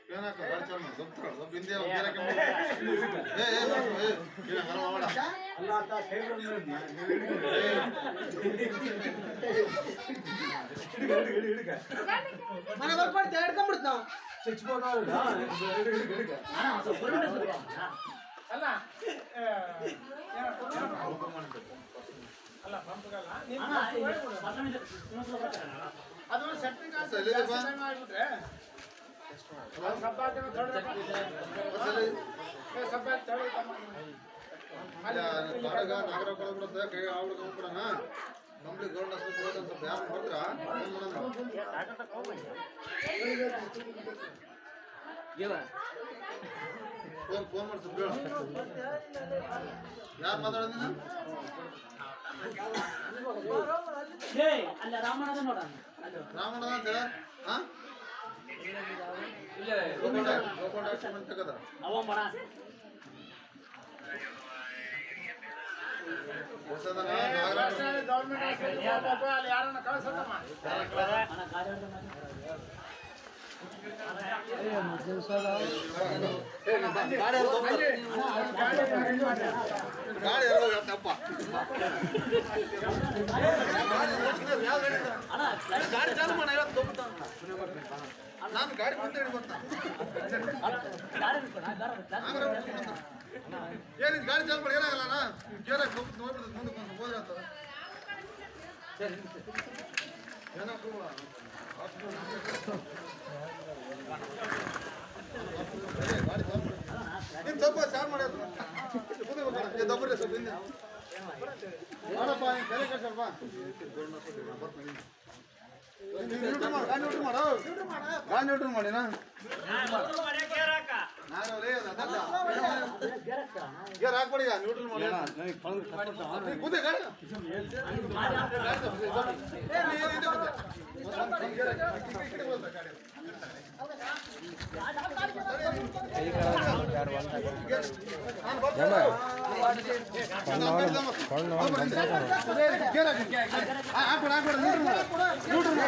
क्या कर गाड़ी चल मत दफ्तर सब इंडिया वगैरह के ए ये हर वाला अल्लाह ता सेव में మన వరకు పడితే ఎడకముడుతాం చచ్చిపోతావు అన్న అసలు పొరుండే అన్న ಅಲ್ಲ ಬಂಪಗಲ್ಲ ಅದು ಸೆಟ್ಟಿಂಗ್ ಆಗ್ಬಿಟ್ರೆ ಸಬ್ಬಾಟ ನಾಗರ ಕೊಡಬಿಡುತ್ತೆ ಕೈ ಆವಿಡ ಹೋಗ್ಬಿಡಣ ನಮ್ಗೆ ಗೌರ್ಮೆಂಟ್ ಹಾಸ್ಪಿಟಲ್ ಹೋದ ಸ್ವಲ್ಪ ಯಾರು ನೋಡ್ರ ಫೋನ್ ಮಾಡಿ ಸ್ವಲ್ಪ ಹೇಳು ಯಾರು ಮಾತಾಡೋದಿನ ಅಲ್ಲ ರಾಮಣ್ಣದ ನೋಡ ರಾಮಣ್ಣ ಅಂತ ಹಾ ಅವ ಮರ ಗೌರ್ಮೆಂಟ್ ಯಾರನ್ನ ಕಳ್ಸತ್ತಮ್ಮ ಗಾಡಿ ತಪ್ಪ ಗಾಡಿ ಚಾಲು ಮಾಡ ನಾನು ಗಾಡಿ ಮುಂದೆ ಏನಿದ್ ಗಾಡಿ ಚಾಲು ಮಾಡಿ ಏನಾಗಲ್ಲ ಗೇರಾಗ ನೋಡ್ಬಿಡ್ತದೆ ಮುಂದಕ್ಕೆ ಹೋದ್ರೆ ಅಂತ ಗಾಡಿ ಚಾಲು ಮಾಡಿ ನೀನು ಸ್ವಲ್ಪ ಚಾಲು ಮಾಡಿ ದಬ್ಬರಿ ಸ್ವಲ್ಪ ಹಿಂದೆ ಮಾಡಪ್ಪ ನೀನು ತಲೆ ಕಟ್ಸಲ್ಪ ಗಾಡಿ ನ್ಯೂಟ್ರಲ್ ಮಾಡಿನಾ ಗೇರ್ ಹಾಕ್ಬೇಡಿ ಈಗ ನ್ಯೂಟ್ರಲ್ ಮಾಡಿ ಕೂತೆ ಗಾಡಿ ಹಾಕ್ಬೇಡ ನ್ಯೂಟ್ರಲ್